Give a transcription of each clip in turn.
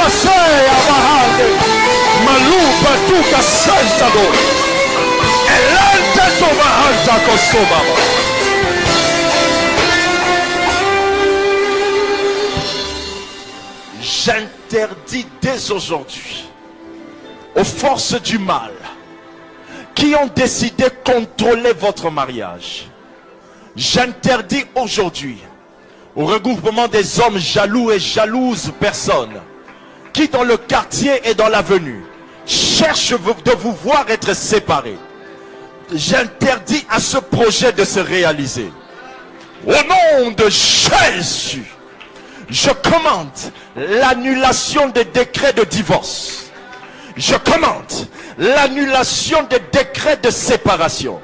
Masea Bahande, Malupa Tuka Santado, Elanta Tomahanta Kosomaba. J'interdis dès aujourd'hui aux forces du mal qui ont décidé de contrôler votre mariage. J'interdis aujourd'hui au regroupement des hommes jaloux et jalouses personnes qui dans le quartier et dans l'avenue cherchent de vous voir être séparés. J'interdis à ce projet de se réaliser. Au nom de Jésus, je commande l'annulation des décrets de divorce. Je commande l'annulation des décrets de séparation.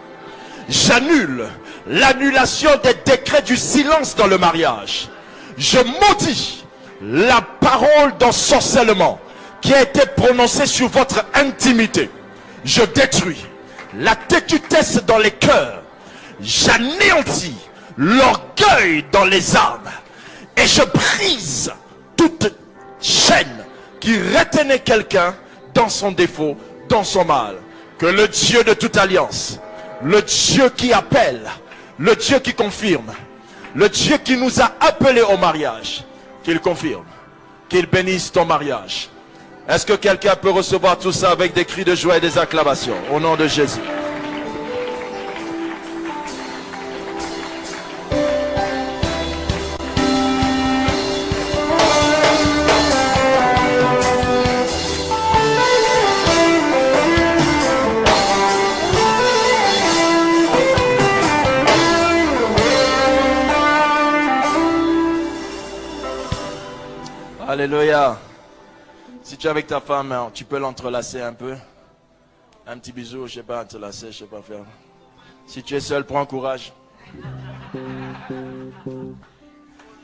J'annule l'annulation des décrets du silence dans le mariage. Je maudis la parole d'ensorcellement qui a été prononcée sur votre intimité. Je détruis la têtutesse dans les cœurs. J'anéantis l'orgueil dans les âmes. Et je brise toute chaîne qui retenait quelqu'un dans son défaut, dans son mal. Que le Dieu de toute alliance, le Dieu qui appelle, le Dieu qui confirme, le Dieu qui nous a appelés au mariage, qu'il confirme, qu'il bénisse ton mariage. Est-ce que quelqu'un peut recevoir tout ça avec des cris de joie et des acclamations au nom de Jésus? Alléluia. Si tu es avec ta femme, tu peux l'entrelacer un peu. Un petit bisou, je ne sais pas entrelacer, je ne sais pas faire. Si tu es seul, prends courage.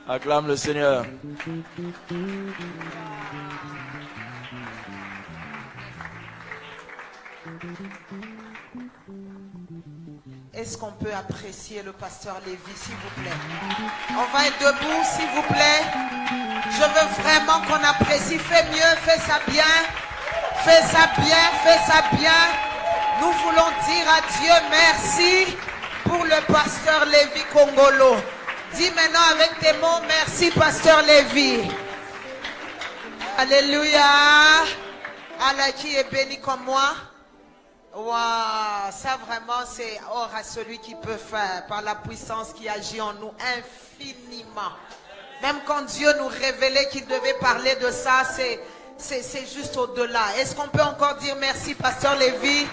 Acclame le Seigneur. Est-ce qu'on peut apprécier le pasteur Lévy, s'il vous plaît? On va être debout, s'il vous plaît. Je veux vraiment qu'on apprécie. Fais mieux, fais ça bien. Fais ça bien, fais ça bien. Nous voulons dire à Dieu merci pour le pasteur Lévy Kongolo. Dis maintenant avec tes mots, merci pasteur Lévy. Alléluia. Allah qui est béni comme moi. Waouh, ça vraiment c'est or à celui qui peut faire par la puissance qui agit en nous infiniment. Même quand Dieu nous révélait qu'il devait parler de ça, c'est juste au-delà. Est-ce qu'on peut encore dire merci, pasteur Lévy?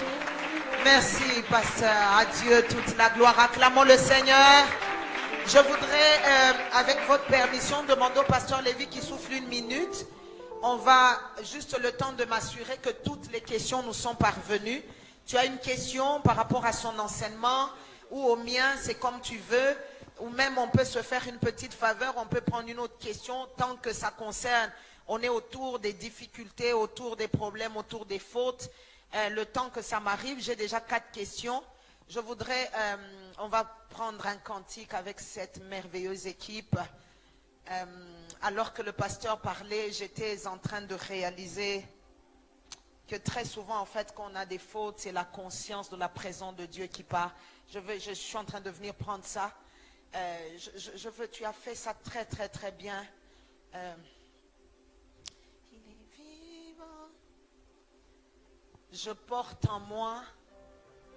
Merci, pasteur. À Dieu toute la gloire. Acclamons le Seigneur. Je voudrais, avec votre permission, demander au pasteur Lévy qui souffle 1 minute. On va juste le temps de m'assurer que toutes les questions nous sont parvenues. Tu as une question par rapport à son enseignement ou au mien, c'est comme tu veux. Ou même on peut se faire une petite faveur, on peut prendre une autre question tant que ça concerne. On est autour des difficultés, autour des problèmes, autour des fautes. Le temps que ça m'arrive, j'ai déjà 4 questions. Je voudrais, on va prendre un cantique avec cette merveilleuse équipe. Alors que le pasteur parlait, j'étais en train de réaliser que très souvent, en fait, quand on a des fautes, c'est la conscience de la présence de Dieu qui part. Je suis en train de venir prendre ça. Tu as fait ça très, très, très bien. Il est vivant. Je porte en moi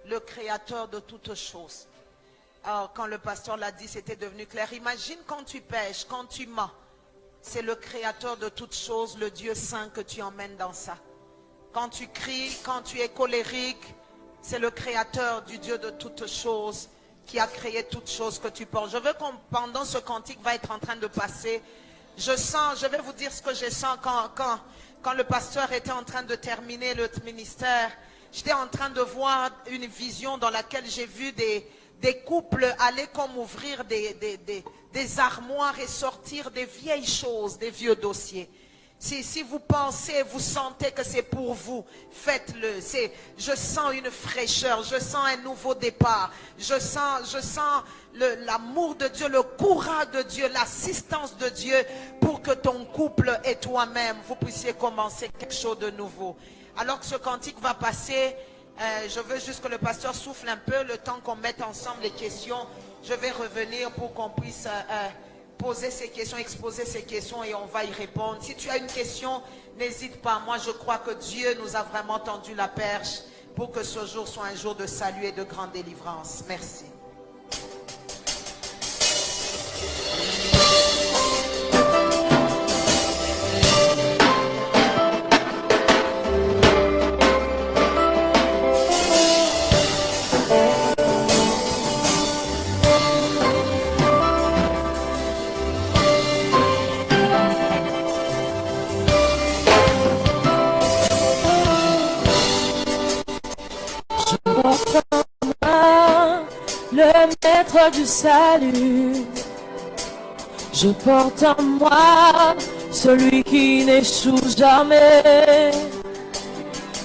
le créateur de toutes choses. Alors, quand le pasteur l'a dit, c'était devenu clair. Imagine quand tu pêches, quand tu mens. C'est le créateur de toutes choses, le Dieu saint que tu emmènes dans ça. Quand tu cries, quand tu es colérique, c'est le créateur du Dieu de toutes choses qui a créé toutes choses que tu portes. Je veux qu'on, pendant ce cantique va être en train de passer, je vais vous dire ce que je sens quand le pasteur était en train de terminer le ministère. J'étais en train de voir une vision dans laquelle j'ai vu des couples aller comme ouvrir des armoires et sortir des vieilles choses, des vieux dossiers. Si vous pensez, vous sentez que c'est pour vous, faites-le. Je sens une fraîcheur, je sens un nouveau départ. Je sens l'amour de Dieu, le courage de Dieu, l'assistance de Dieu pour que ton couple et toi-même, vous puissiez commencer quelque chose de nouveau. Alors que ce cantique va passer, je veux juste que le pasteur souffle un peu, le temps qu'on mette ensemble les questions. Je vais revenir pour qu'on puisse poser ces questions, exposer ces questions et on va y répondre. Si tu as une question, n'hésite pas. Moi, je crois que Dieu nous a vraiment tendu la perche pour que ce jour soit un jour de salut et de grande délivrance. Merci. Le maître du salut, je porte en moi celui qui n'échoue jamais.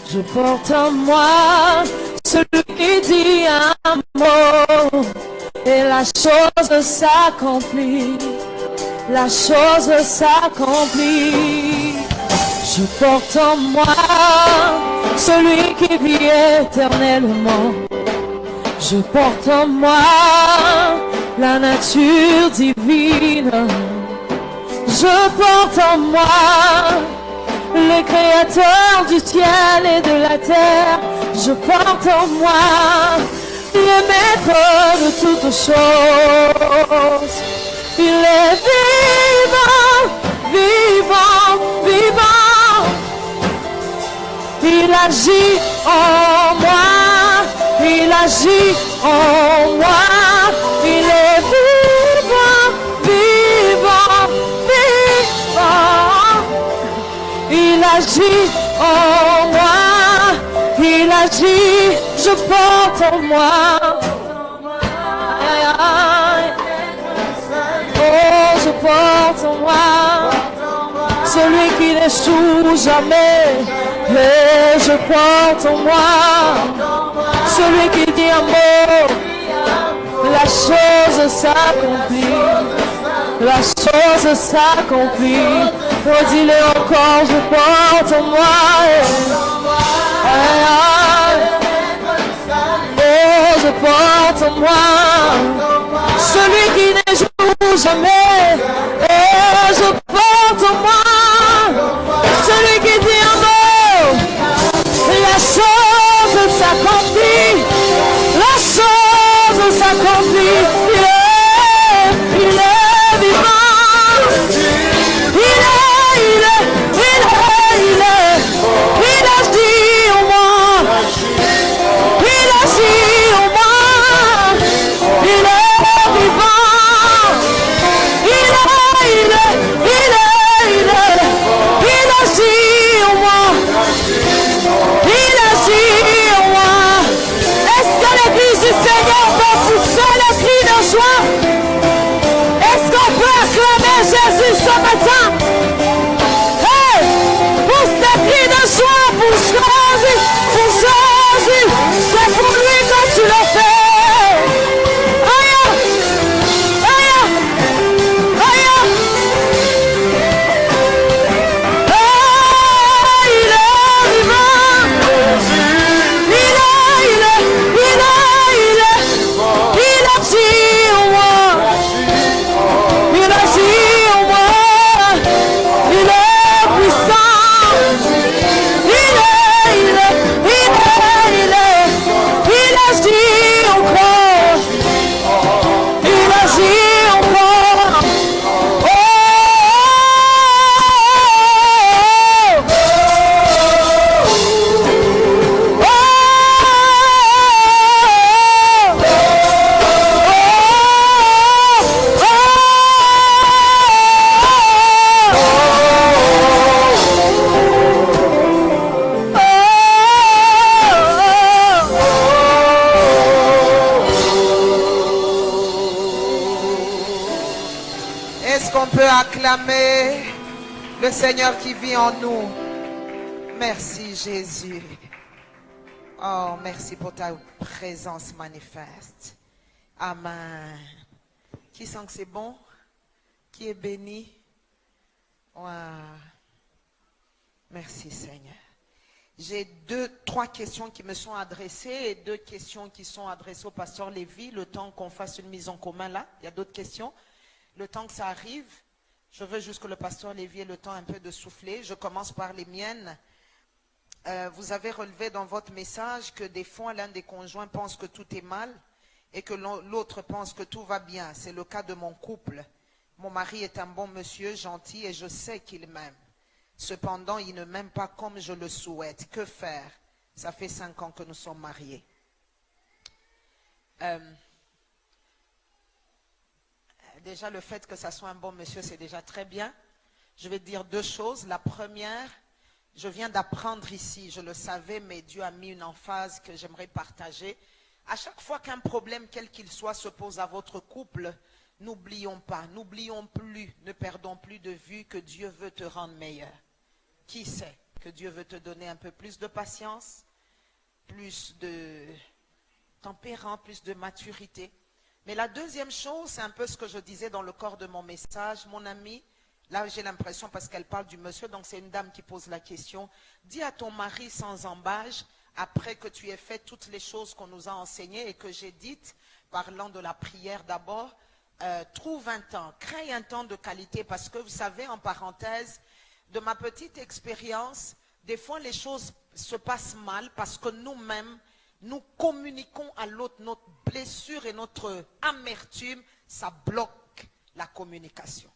Je porte en moi celui qui dit un mot et la chose s'accomplit. La chose s'accomplit. Je porte en moi celui qui vit éternellement. Je porte en moi la nature divine. Je porte en moi le créateur du ciel et de la terre. Je porte en moi le maître de toutes choses. Il est vivant, vivant, vivant. Il agit en moi. Il agit en moi, il est vivant, vivant, vivant. Il agit en moi, il agit, je porte en moi. Oh, je porte en moi celui qui n'échoue jamais. Et je porte en moi celui qui dit un mot, la chose s'accomplit. La chose s'accomplit. Redis-le encore, je porte en moi. Oh, je porte en moi celui qui n'échoue jamais. Oh, je porte en moi celui qui dit un mot. La chose s'accomplit. La chose s'accomplit. Il est vivant. Il agit en moi. Il agit en moi. Il est vivant. Il agit en moi. Il agit en moi. Est-ce que l'église du Seigneur peut pousser le cri de joie? Est-ce qu'on peut acclamer Jésus ce matin? Hey! Pousse le cri de joie pour Jésus, pour Jésus. C'est pour lui que tu le fais. Aïe! Aïe! Aïe! Il est vivant. Il agit en moi. Il agit en moi. Il est puissant. Il agit encore. Il agit encore. Est-ce qu'on peut acclamer Le Seigneur qui vit en nous. Merci Jésus. Oh, merci pour ta présence manifeste. Amen. Qui sent que c'est bon? Qui est béni? Wow. Merci Seigneur. J'ai 3 questions qui me sont adressées et 2 questions qui sont adressées au pasteur Lévy. Le temps qu'on fasse une mise en commun là, il y a d'autres questions. Le temps que ça arrive, je veux juste que le pasteur Lévy ait le temps un peu de souffler. Je commence par les miennes. Vous avez relevé dans votre message que des fois l'un des conjoints pense que tout est mal et que l'autre pense que tout va bien. C'est le cas de mon couple. Mon mari est un bon monsieur, gentil et je sais qu'il m'aime. Cependant, il ne m'aime pas comme je le souhaite. Que faire? Ça fait 5 ans que nous sommes mariés. Déjà, le fait que ça soit un bon monsieur, c'est déjà très bien. Je vais dire 2 choses. La première, je viens d'apprendre ici, je le savais, mais Dieu a mis une emphase que j'aimerais partager. À chaque fois qu'un problème, quel qu'il soit, se pose à votre couple, n'oublions pas, n'oublions plus, ne perdons plus de vue que Dieu veut te rendre meilleur. Qui sait que Dieu veut te donner un peu plus de patience, plus de tempérance, plus de maturité. Mais la deuxième chose, c'est un peu ce que je disais dans le corps de mon message. Mon ami, là j'ai l'impression parce qu'elle parle du monsieur, donc c'est une dame qui pose la question. Dis à ton mari sans embâche, après que tu aies fait toutes les choses qu'on nous a enseignées et que j'ai dites, parlant de la prière d'abord, trouve un temps, crée un temps de qualité parce que vous savez, en parenthèse, de ma petite expérience, des fois les choses se passent mal parce que nous-mêmes, nous communiquons à l'autre notre blessure et notre amertume, ça bloque la communication.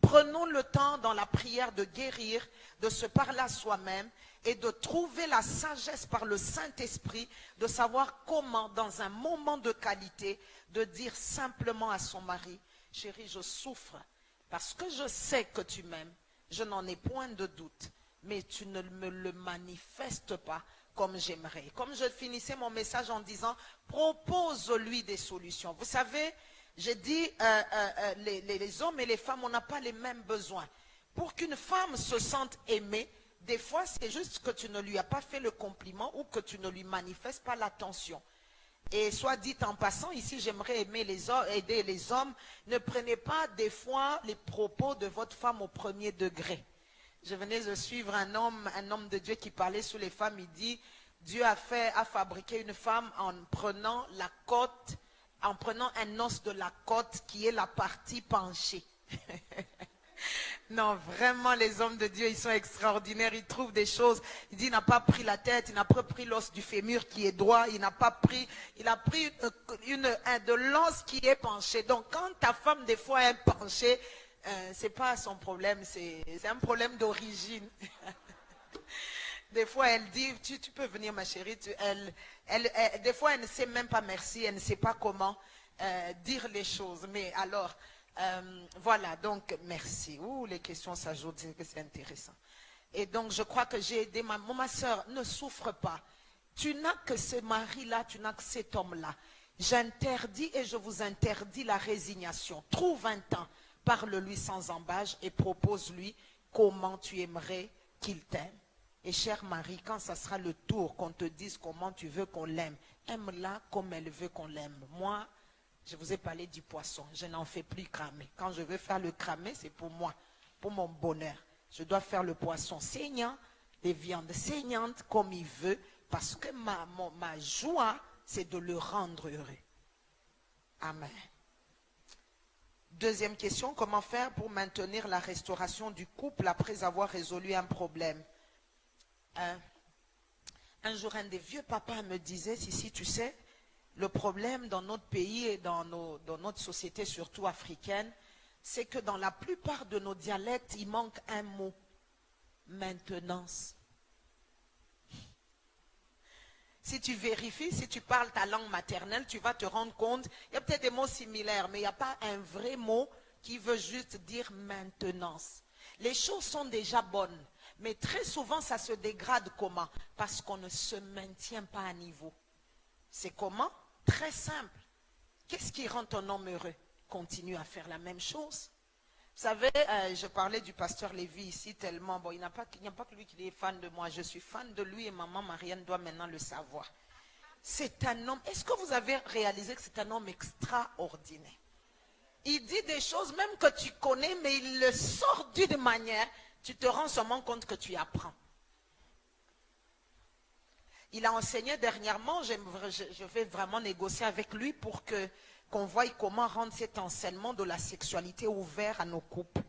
Prenons le temps dans la prière de guérir, de se parler à soi-même et de trouver la sagesse par le Saint-Esprit, de savoir comment, dans un moment de qualité, de dire simplement à son mari, chérie, je souffre parce que je sais que tu m'aimes, je n'en ai point de doute, mais tu ne me le manifestes pas comme j'aimerais. Comme je finissais mon message en disant, propose-lui des solutions. Vous savez, j'ai dit, les hommes et les femmes, on n'a pas les mêmes besoins. Pour qu'une femme se sente aimée, des fois, c'est juste que tu ne lui as pas fait le compliment ou que tu ne lui manifestes pas l'attention. Et soit dit en passant, ici, j'aimerais aider les hommes. Ne prenez pas des fois les propos de votre femme au premier degré. Je venais de suivre un homme de Dieu qui parlait sur les femmes. Il dit, Dieu a fabriqué une femme en prenant la côte, en prenant un os de la côte qui est la partie penchée. Non, vraiment, les hommes de Dieu, ils sont extraordinaires. Ils trouvent des choses. Il dit, il n'a pas pris la tête, il n'a pas pris l'os du fémur qui est droit, il a pris de l'os qui est penché. Donc, quand ta femme, des fois, est penchée, c'est pas son problème, c'est un problème d'origine. Des fois, elle dit, tu peux venir, ma chérie. Des fois, elle ne sait même pas merci, elle ne sait pas comment dire les choses. Mais alors, voilà, donc merci. Ouh, les questions s'ajoutent, c'est intéressant. Et donc, je crois que j'ai aidé ma soeur, ne souffre pas. Tu n'as que ce mari-là, tu n'as que cet homme-là. J'interdis et je vous interdis la résignation. Trouve un temps, parle-lui sans embâche et propose-lui comment tu aimerais qu'il t'aime. Et cher mari, quand ça sera le tour qu'on te dise comment tu veux qu'on l'aime, aime-la comme elle veut qu'on l'aime. Moi, je vous ai parlé du poisson. Je n'en fais plus cramer. Quand je veux faire le cramer, c'est pour moi, pour mon bonheur. Je dois faire le poisson saignant, les viandes saignantes comme il veut, parce que ma joie, c'est de le rendre heureux. Amen. Deuxième question, comment faire pour maintenir la restauration du couple après avoir résolu un problème? Un jour, un des vieux papas me disait, si tu sais, le problème dans notre pays et dans notre société, surtout africaine, c'est que dans la plupart de nos dialectes, il manque un mot, maintenance. Si tu vérifies, si tu parles ta langue maternelle, tu vas te rendre compte, il y a peut-être des mots similaires, mais il n'y a pas un vrai mot qui veut juste dire maintenance. Les choses sont déjà bonnes, mais très souvent ça se dégrade comment? Parce qu'on ne se maintient pas à niveau. C'est comment? Très simple. Qu'est-ce qui rend ton homme heureux? Continue à faire la même chose. savez, je parlais du pasteur Lévy ici tellement. Bon, il n'y a pas que lui qui est fan de moi. Je suis fan de lui et maman Marianne doit maintenant le savoir. C'est un homme. Est-ce que vous avez réalisé que c'est un homme extraordinaire? Il dit des choses même que tu connais, mais il le sort d'une manière. Tu te rends seulement compte que tu apprends. Il a enseigné dernièrement. Je vais vraiment négocier avec lui pour qu'on voie comment rendre cet enseignement de la sexualité ouvert à nos couples.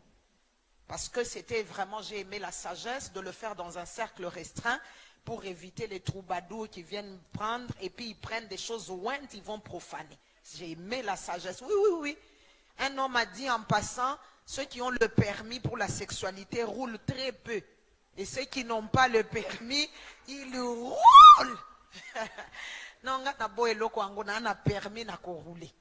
Parce que c'était vraiment, j'ai aimé la sagesse de le faire dans un cercle restreint pour éviter les troubadours qui viennent prendre et puis ils prennent des choses ointes, ils vont profaner. J'ai aimé la sagesse. Oui, oui, oui. Un homme a dit en passant, ceux qui ont le permis pour la sexualité roulent très peu. Et ceux qui n'ont pas le permis, ils roulent. Non, on a permis de rouler.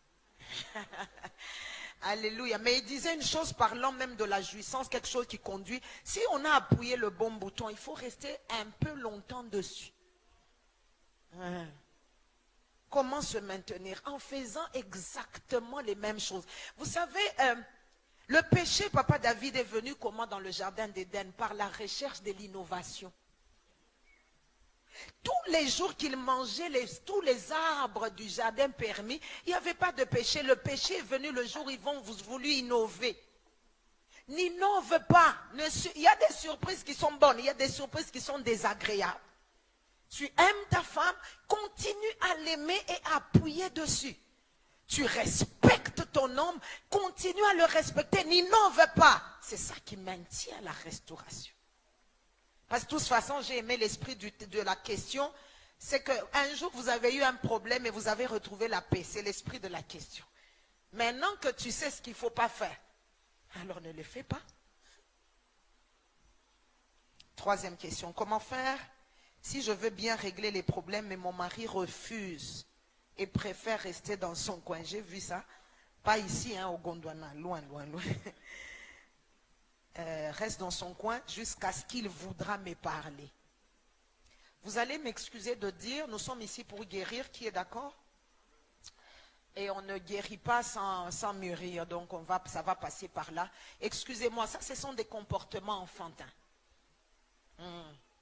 Alléluia. Mais il disait une chose parlant même de la jouissance, quelque chose qui conduit. Si on a appuyé le bon bouton, il faut rester un peu longtemps dessus. Comment se maintenir? En faisant exactement les mêmes choses. Vous savez, le péché, papa David est venu comment dans le jardin d'Éden? Par la recherche de l'innovation. Tous les jours qu'il mangeait tous les arbres du jardin permis, il n'y avait pas de péché. Le péché est venu le jour où ils vont voulu innover. N'innove pas. Il y a des surprises qui sont bonnes, il y a des surprises qui sont désagréables. Tu aimes ta femme, continue à l'aimer et appuyer dessus. Tu respectes ton homme, continue à le respecter, n'innove pas. C'est ça qui maintient la restauration. Parce que de toute façon, j'ai aimé l'esprit de la question. C'est qu'un jour, vous avez eu un problème et vous avez retrouvé la paix. C'est l'esprit de la question. Maintenant que tu sais ce qu'il ne faut pas faire, alors ne le fais pas. Troisième question. Comment faire si je veux bien régler les problèmes mais mon mari refuse et préfère rester dans son coin? J'ai vu ça. Pas ici, au Gondwana. Loin, loin, loin. Reste dans son coin jusqu'à ce qu'il voudra me parler. Vous allez m'excuser de dire, nous sommes ici pour guérir, qui est d'accord? Et on ne guérit pas sans mûrir, donc ça va passer par là. Excusez-moi, ça ce sont des comportements enfantins.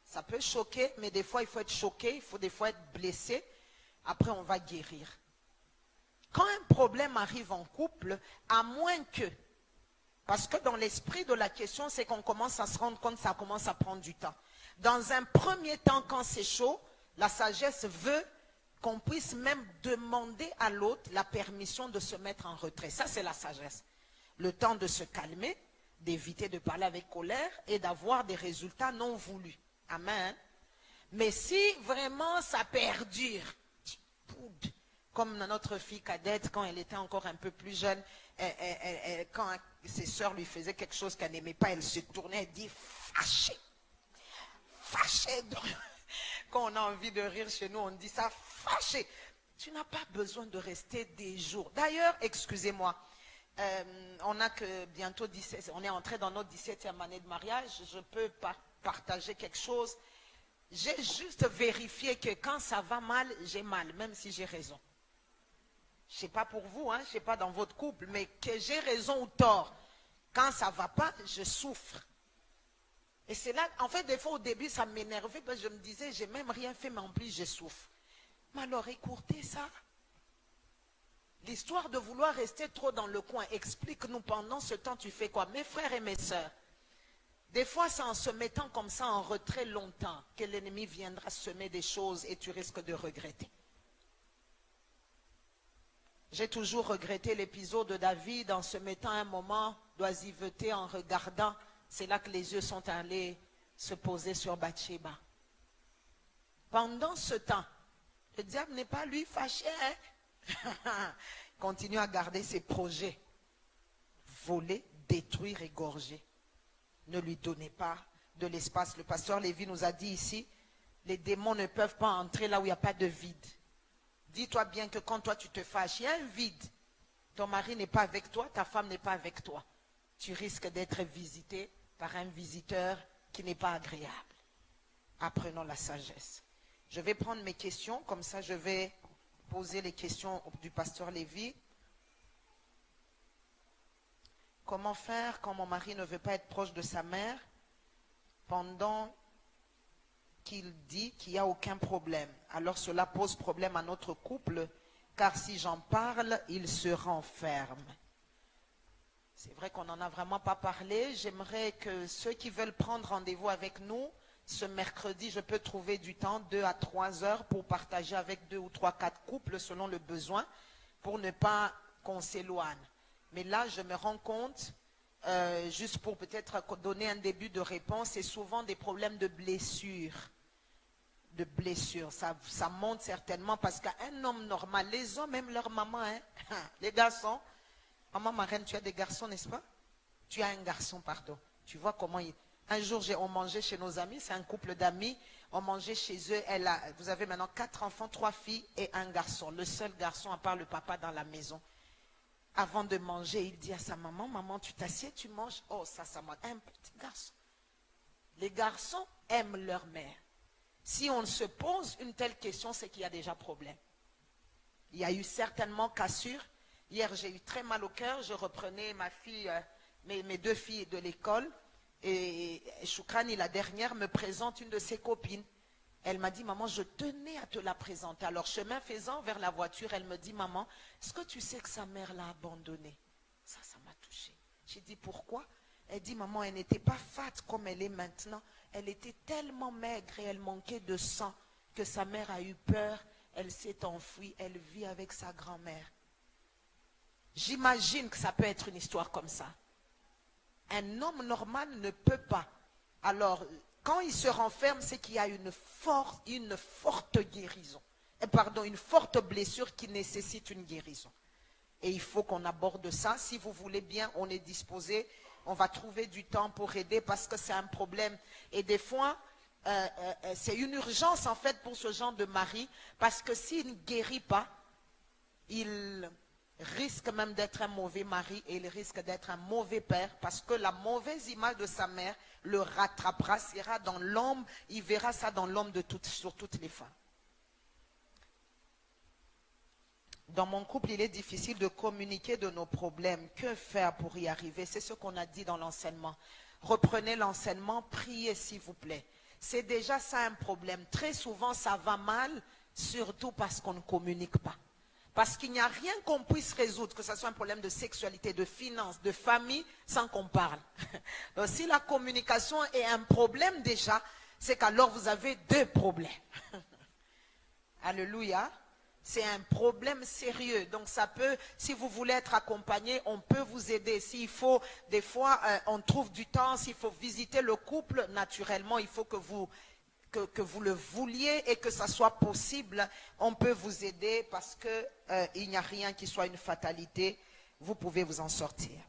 Ça peut choquer, mais des fois il faut être choqué, il faut des fois être blessé. Après on va guérir. Quand un problème arrive en couple, à moins que... Parce que dans l'esprit de la question, c'est qu'on commence à se rendre compte que ça commence à prendre du temps. Dans un premier temps, quand c'est chaud, la sagesse veut qu'on puisse même demander à l'autre la permission de se mettre en retrait. Ça, c'est la sagesse. Le temps de se calmer, d'éviter de parler avec colère et d'avoir des résultats non voulus. Amen. Mais si vraiment ça perdure, comme notre fille cadette, quand elle était encore un peu plus jeune, quand ses sœurs lui faisaient quelque chose qu'elle n'aimait pas, elle se tournait et dit fâchée. Fâchée. Quand on a envie de rire chez nous, on dit ça, fâchée. Tu n'as pas besoin de rester des jours. D'ailleurs, excusez-moi, on a que bientôt 17, on est entré dans notre 17e année de mariage. Je peux partager quelque chose. J'ai juste vérifié que quand ça va mal, j'ai mal, même si j'ai raison. Je ne sais pas pour vous, je ne sais pas dans votre couple, mais que j'ai raison ou tort. Quand ça ne va pas, je souffre. Et c'est là, en fait, des fois au début, ça m'énervait parce que je me disais, j'ai même rien fait, mais en plus, je souffre. Mais alors, écoutez ça. L'histoire de vouloir rester trop dans le coin, explique-nous pendant ce temps, tu fais quoi? Mes frères et mes sœurs, des fois, c'est en se mettant comme ça en retrait longtemps que l'ennemi viendra semer des choses et tu risques de regretter. J'ai toujours regretté l'épisode de David en se mettant un moment d'oisiveté en regardant. C'est là que les yeux sont allés se poser sur Bathsheba. Pendant ce temps, le diable n'est pas lui fâché. Continue à garder ses projets. Voler, détruire, égorger. Ne lui donnez pas de l'espace. Le pasteur Lévy nous a dit ici, les démons ne peuvent pas entrer là où il n'y a pas de vide. Dis-toi bien que quand toi tu te fâches, il y a un vide. Ton mari n'est pas avec toi, ta femme n'est pas avec toi. Tu risques d'être visité par un visiteur qui n'est pas agréable. Apprenons la sagesse. Je vais prendre mes questions, comme ça je vais poser les questions du pasteur Lévy. Comment faire quand mon mari ne veut pas être proche de sa mère pendant qu'il dit qu'il n'y a aucun problème? Alors cela pose problème à notre couple, car si j'en parle, il se renferme. C'est vrai qu'on n'en a vraiment pas parlé. J'aimerais que ceux qui veulent prendre rendez-vous avec nous, ce mercredi, je peux trouver du temps, 2 à 3 heures, pour partager avec 2 ou 3, 4 couples selon le besoin, pour ne pas qu'on s'éloigne. Mais là, je me rends compte, juste pour peut-être donner un début de réponse, c'est souvent des problèmes de blessures. Ça monte certainement parce qu'un homme normal, les hommes aiment leur maman, hein? Les garçons. Maman marraine, tu as des garçons, n'est-ce pas? Tu as un garçon, pardon. Tu vois comment il... Un jour, on mangeait chez nos amis, c'est un couple d'amis. On mangeait chez eux. Vous avez maintenant 4 enfants, 3 filles et un garçon. Le seul garçon, à part le papa dans la maison. Avant de manger, il dit à sa maman, maman, tu t'assieds, tu manges. Oh, ça m'a... Un petit garçon. Les garçons aiment leur mère. Si on se pose une telle question, c'est qu'il y a déjà problème. Il y a eu certainement cassure. Hier, j'ai eu très mal au cœur. Je reprenais ma fille, mes 2 filles de l'école. Et Choukrani, la dernière, me présente une de ses copines. Elle m'a dit, maman, je tenais à te la présenter. Alors, chemin faisant vers la voiture, elle me dit, maman, est-ce que tu sais que sa mère l'a abandonnée? Ça m'a touchée. J'ai dit, pourquoi? Elle dit, maman, elle n'était pas fat comme elle est maintenant. Elle était tellement maigre et elle manquait de sang que sa mère a eu peur. Elle s'est enfuie. Elle vit avec sa grand-mère. J'imagine que ça peut être une histoire comme ça. Un homme normal ne peut pas. Alors, quand il se renferme, c'est qu'il y a une forte guérison. Une forte blessure qui nécessite une guérison. Et il faut qu'on aborde ça. Si vous voulez bien, on est disposé. On va trouver du temps pour aider parce que c'est un problème. Et des fois, c'est une urgence en fait pour ce genre de mari. Parce que s'il ne guérit pas, il risque même d'être un mauvais mari et il risque d'être un mauvais père parce que la mauvaise image de sa mère le rattrapera, sera dans l'ombre, il verra ça dans l'ombre sur toutes les femmes. Dans mon couple, il est difficile de communiquer de nos problèmes. Que faire pour y arriver? C'est ce qu'on a dit dans l'enseignement. Reprenez l'enseignement, priez s'il vous plaît. C'est déjà ça un problème. Très souvent, ça va mal, surtout parce qu'on ne communique pas. Parce qu'il n'y a rien qu'on puisse résoudre, que ce soit un problème de sexualité, de finances, de famille, sans qu'on parle. Donc si la communication est un problème déjà, c'est qu'alors vous avez 2 problèmes. Alléluia. C'est un problème sérieux. Donc ça peut, si vous voulez être accompagné, on peut vous aider. S'il faut, des fois, on trouve du temps, s'il faut visiter le couple, naturellement, il faut que vous le vouliez et que ça soit possible, on peut vous aider parce que il n'y a rien qui soit une fatalité. Vous pouvez vous en sortir.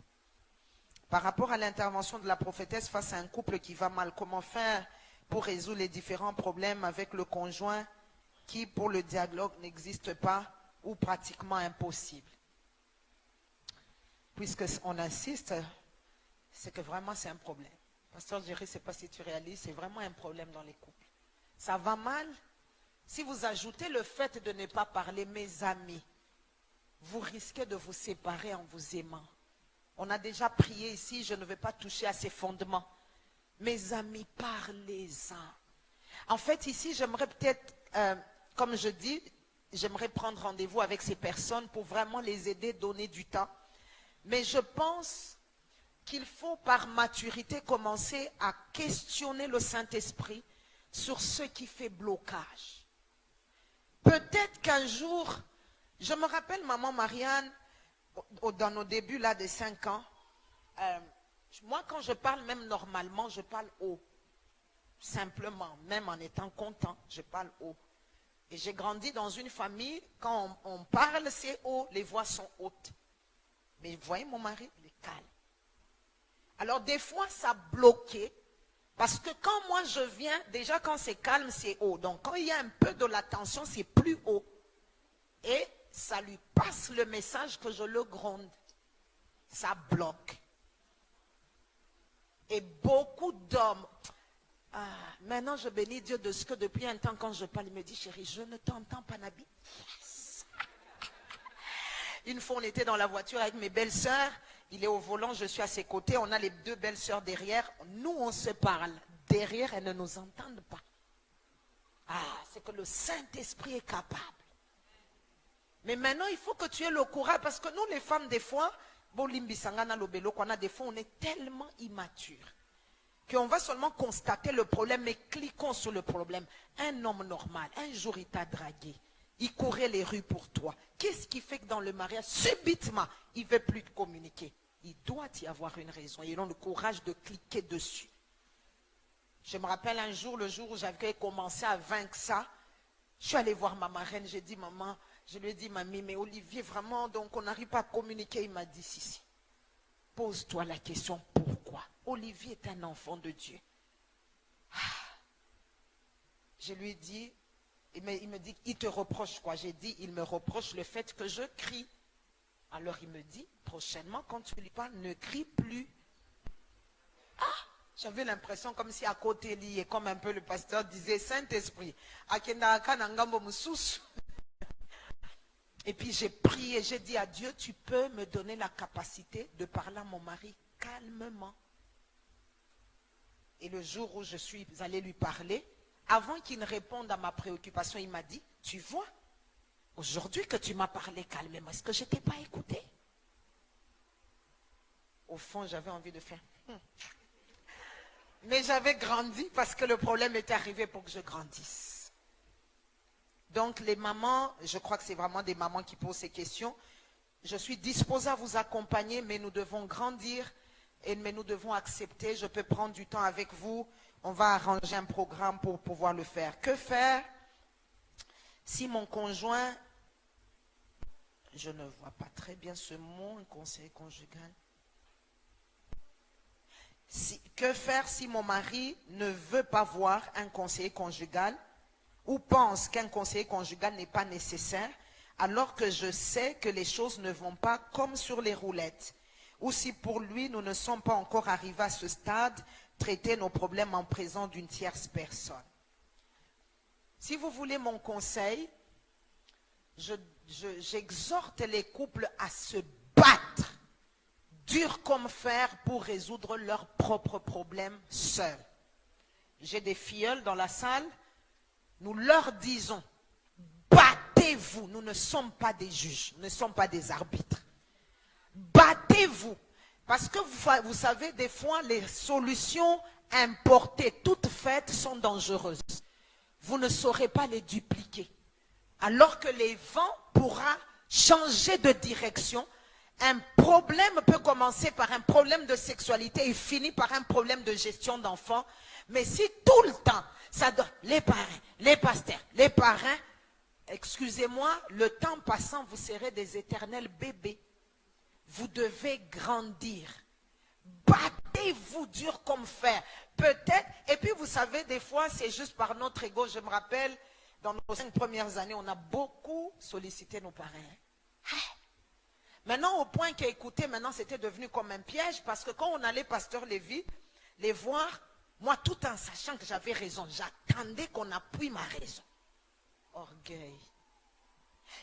Par rapport à l'intervention de la prophétesse face à un couple qui va mal, comment faire pour résoudre les différents problèmes avec le conjoint qui, pour le dialogue, n'existe pas ou pratiquement impossible? Puisqu'on insiste, c'est que vraiment c'est un problème. Pasteur Jerry, je ne sais pas si tu réalises, c'est vraiment un problème dans les couples. Ça va mal. Si vous ajoutez le fait de ne pas parler, mes amis, vous risquez de vous séparer en vous aimant. On a déjà prié ici, je ne vais pas toucher à ces fondements. Mes amis, parlez-en. En fait, ici, j'aimerais peut-être, comme je dis, j'aimerais prendre rendez-vous avec ces personnes pour vraiment les aider, donner du temps. Mais je pense qu'il faut, par maturité, commencer à questionner le Saint-Esprit sur ce qui fait blocage. Peut-être qu'un jour, je me rappelle maman Marianne, dans nos débuts là de 5 ans, moi quand je parle même normalement, je parle haut. Simplement, même en étant content, je parle haut. Et j'ai grandi dans une famille, quand on parle, c'est haut, les voix sont hautes. Mais vous voyez mon mari, il est calme. Alors des fois, ça bloquait. Parce que quand moi je viens, déjà quand c'est calme, c'est haut. Donc quand il y a un peu de la tension, c'est plus haut. Et ça lui passe le message que je le gronde. Ça bloque. Et beaucoup d'hommes, maintenant je bénis Dieu de ce que depuis un temps quand je parle, il me dit, chérie, je ne t'entends pas, Nabi. Yes. Une fois on était dans la voiture avec mes belles-sœurs, Il est au volant, je suis à ses côtés. On a les deux belles sœurs derrière. Nous, on se parle. Derrière, elles ne nous entendent pas. Ah, c'est que le Saint-Esprit est capable. Mais maintenant, il faut que tu aies le courage. Parce que nous, les femmes, des fois, on a des fois, on est tellement immatures qu'on va seulement constater le problème et cliquons sur le problème. Un homme normal, un jour, il t'a dragué. Il courait les rues pour toi. Qu'est-ce qui fait que dans le mariage, subitement, il ne veut plus te communiquer? Il doit y avoir une raison. Ils ont le courage de cliquer dessus. Je me rappelle un jour, le jour où j'avais commencé à vaincre ça, je suis allée voir ma marraine. J'ai dit, maman, je lui ai dit, mamie, mais Olivier, vraiment, donc on n'arrive pas à communiquer. Il m'a dit, si. Pose-toi la question, pourquoi? Olivier est un enfant de Dieu. Je lui ai dit, il me dit, il te reproche quoi? J'ai dit, il me reproche le fait que je crie. Alors il me dit, prochainement, quand tu lui parles, ne crie plus. J'avais l'impression comme si à côté lié, comme un peu le pasteur disait, Saint-Esprit, et puis j'ai prié, j'ai dit à Dieu, tu peux me donner la capacité de parler à mon mari calmement. Et le jour où je suis allée lui parler, avant qu'il ne réponde à ma préoccupation, il m'a dit, tu vois, aujourd'hui que tu m'as parlé calmement, est-ce que je ne t'ai pas écouté? Au fond, j'avais envie de faire. Mais j'avais grandi parce que le problème était arrivé pour que je grandisse. Donc les mamans, je crois que c'est vraiment des mamans qui posent ces questions. Je suis disposée à vous accompagner, mais nous devons grandir, mais nous devons accepter. Je peux prendre du temps avec vous. On va arranger un programme pour pouvoir le faire. Que faire si mon conjoint, je ne vois pas très bien ce mot, un conseil conjugal. Que faire si mon mari ne veut pas voir un conseiller conjugal ou pense qu'un conseiller conjugal n'est pas nécessaire alors que je sais que les choses ne vont pas comme sur les roulettes, ou si pour lui nous ne sommes pas encore arrivés à ce stade, traiter nos problèmes en présence d'une tierce personne. Si vous voulez mon conseil, j'exhorte les couples à se battre dur comme fer pour résoudre leurs propres problèmes seuls. J'ai des filleuls dans la salle, nous leur disons, battez-vous, nous ne sommes pas des juges, nous ne sommes pas des arbitres. Battez-vous, parce que vous savez, des fois, les solutions importées, toutes faites, sont dangereuses. Vous ne saurez pas les dupliquer. Alors que les vents pourront changer de direction. Un problème peut commencer par un problème de sexualité et finir par un problème de gestion d'enfants. Mais si tout le temps, ça doit, les parrains, les pasteurs, les parrains, excusez-moi, le temps passant, vous serez des éternels bébés. Vous devez grandir. Battez-vous dur comme fer. Peut-être, et puis vous savez, des fois, c'est juste par notre ego. Je me rappelle, dans nos 5 premières années, on a beaucoup sollicité nos parrains. Maintenant, au point qu'écouter, maintenant, c'était devenu comme un piège, parce que quand on allait, pasteur Lévy, les voir, moi, tout en sachant que j'avais raison, j'attendais qu'on appuie ma raison. Orgueil.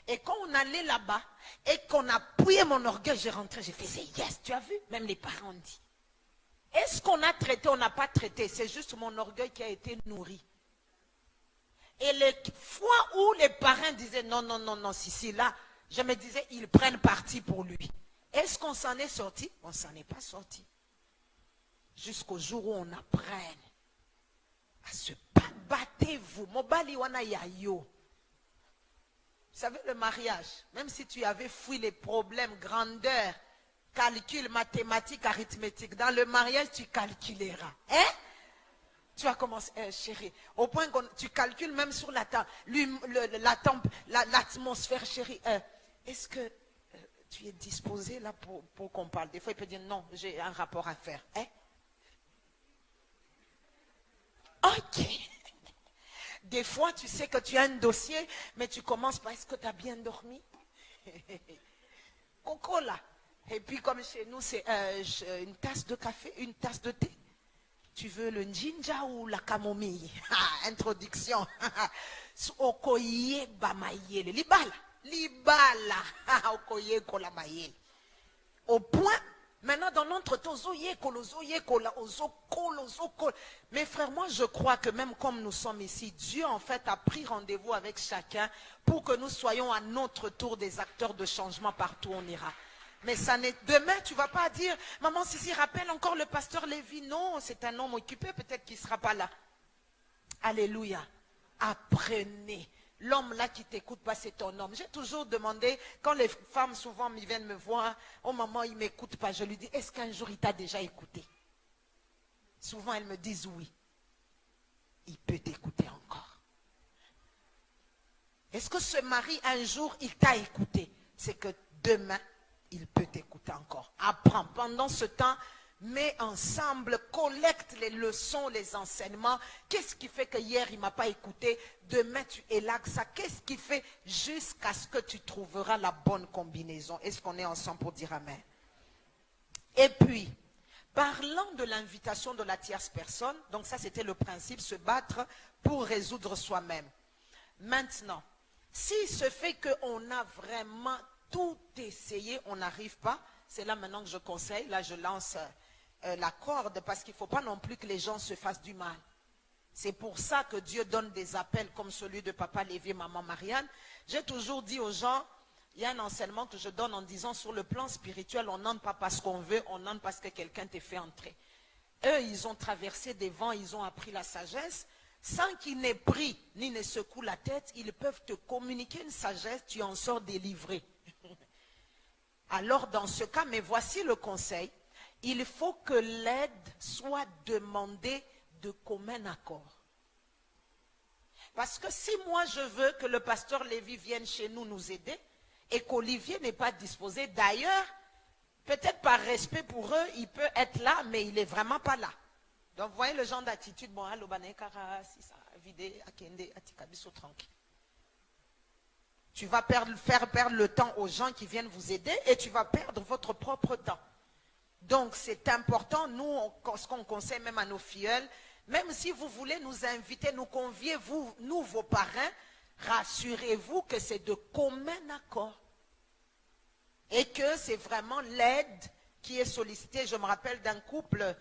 Et quand on allait là-bas, et qu'on appuyait mon orgueil, j'ai rentré, j'ai fait, yes, tu as vu? Même les parents ont dit. Est-ce qu'on a traité, on n'a pas traité? C'est juste mon orgueil qui a été nourri. Et les fois où les parents disaient, non, non, non, non, si, là, je me disais, ils prennent parti pour lui. Est-ce qu'on s'en est sorti? On ne s'en est pas sorti. Jusqu'au jour où on apprenne à se battre. Battez-vous. Mobali wana yayo. Vous savez, le mariage, même si tu avais fui les problèmes, grandeur, calcul, mathématiques, arithmétique, dans le mariage, tu calculeras. Hein? Tu vas commencer, chérie, au point que tu calcules même sur l'atmosphère, chérie. Est-ce que tu es disposé là pour qu'on parle? Des fois, il peut dire non, j'ai un rapport à faire. Hein? Ok. Des fois, tu sais que tu as un dossier, mais tu commences par est-ce que tu as bien dormi? Coco là. Et puis comme chez nous, c'est une tasse de café, une tasse de thé. Tu veux le njinja ou la camomille? Introduction. Okoye bamayele. Libala. Libala. Okoye kolamayele. Au point, Maintenant, dans notre temps, mes frères, moi je crois que même comme nous sommes ici, Dieu en fait a pris rendez-vous avec chacun pour que nous soyons à notre tour des acteurs de changement partout où on ira. Mais ça n'est demain, tu ne vas pas dire, maman Sissi, rappelle encore le pasteur Lévi. Non, c'est un homme occupé, peut-être qu'il ne sera pas là. Alléluia. Apprenez. L'homme là qui t'écoute pas, c'est ton homme. J'ai toujours demandé, quand les femmes souvent viennent me voir, oh maman, il ne m'écoute pas. Je lui dis, est-ce qu'un jour il t'a déjà écouté? Souvent elles me disent oui. Il peut t'écouter encore. Est-ce que ce mari, un jour, il t'a écouté? C'est que demain, il peut t'écouter encore. Apprends. Pendant ce temps, mets ensemble, collecte les leçons, les enseignements. Qu'est-ce qui fait que hier, il ne m'a pas écouté? Demain, tu élagues ça. Qu'est-ce qui fait jusqu'à ce que tu trouveras la bonne combinaison? Est-ce qu'on est ensemble pour dire amen? Et puis, parlant de l'invitation de la tierce personne, donc ça c'était le principe, se battre pour résoudre soi-même. Maintenant, si ce fait qu'on a vraiment tout essayé, on n'arrive pas, c'est là maintenant que je conseille, là je lance la corde, parce qu'il ne faut pas non plus que les gens se fassent du mal. C'est pour ça que Dieu donne des appels comme celui de Papa Lévi et Maman Marianne. J'ai toujours dit aux gens, il y a un enseignement que je donne en disant sur le plan spirituel, on n'entre pas parce qu'on veut, on entre parce que quelqu'un t'ait fait entrer. Eux, ils ont traversé des vents, ils ont appris la sagesse. Sans qu'ils n'aient pris ni ne secouent la tête, ils peuvent te communiquer une sagesse, tu en sors délivré. Alors dans ce cas, mais voici le conseil, il faut que l'aide soit demandée de commun accord. Parce que si moi je veux que le pasteur Lévi vienne chez nous nous aider, et qu'Olivier n'est pas disposé, d'ailleurs, peut-être par respect pour eux, il peut être là, mais il n'est vraiment pas là. Donc, vous voyez le genre d'attitude, bon, allô, si ça vidé, akende, atikabiso, tranquille. Tu vas faire perdre le temps aux gens qui viennent vous aider et tu vas perdre votre propre temps. Donc, c'est important, nous, ce qu'on conseille même à nos filleuls, même si vous voulez nous inviter, nous convier, vous, nous, vos parrains, rassurez-vous que c'est de commun accord. Et que c'est vraiment l'aide qui est sollicitée. Je me rappelle d'un couple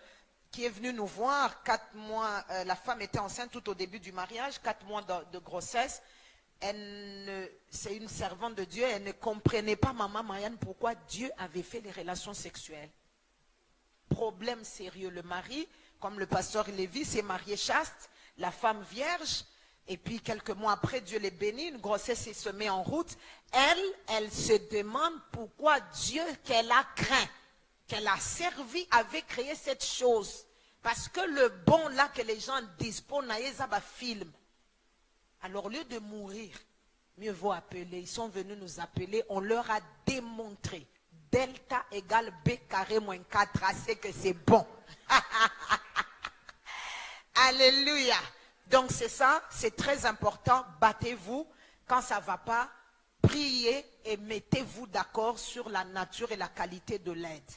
qui est venu nous voir, 4 mois, la femme était enceinte tout au début du mariage, 4 mois de grossesse. C'est une servante de Dieu, elle ne comprenait pas, Maman Marianne, pourquoi Dieu avait fait les relations sexuelles. Problème sérieux, le mari, comme le pasteur Lévi, s'est marié chaste, la femme vierge, et puis quelques mois après, Dieu les bénit, une grossesse se met en route. Elle se demande pourquoi Dieu qu'elle a craint, qu'elle a servi, avait créé cette chose. Parce que le bon là que les gens disposent, film. Alors au lieu de mourir, mieux vaut appeler. Ils sont venus nous appeler, on leur a démontré. Delta égale B carré moins 4, c'est que c'est bon. Alléluia. Donc c'est ça, c'est très important. Battez-vous quand ça ne va pas. Priez et mettez-vous d'accord sur la nature et la qualité de l'aide.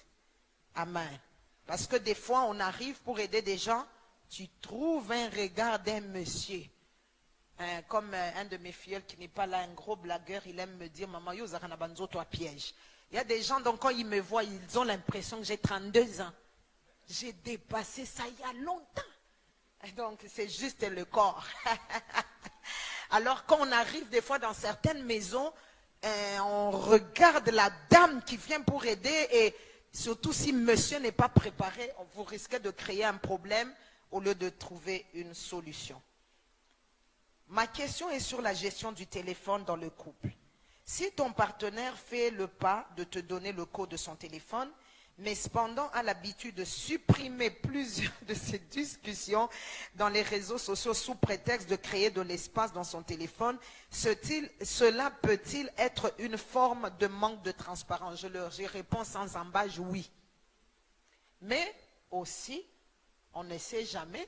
Amen. Parce que des fois, on arrive pour aider des gens, tu trouves un regard d'un monsieur. Comme un de mes filles qui n'est pas là, un gros blagueur, il aime me dire, maman, yo, Zaranabanzo, toi piège. Il y a des gens, donc quand ils me voient, ils ont l'impression que j'ai 32 ans. J'ai dépassé ça il y a longtemps. Donc, c'est juste le corps. Alors, quand on arrive des fois dans certaines maisons, on regarde la dame qui vient pour aider et surtout si monsieur n'est pas préparé, vous risquez de créer un problème au lieu de trouver une solution. Ma question est sur la gestion du téléphone dans le couple. Si ton partenaire fait le pas de te donner le code de son téléphone, mais cependant a l'habitude de supprimer plusieurs de ces discussions dans les réseaux sociaux sous prétexte de créer de l'espace dans son téléphone, cela peut-il être une forme de manque de transparence? J'y réponds sans embâche, oui. Mais aussi, on ne sait jamais,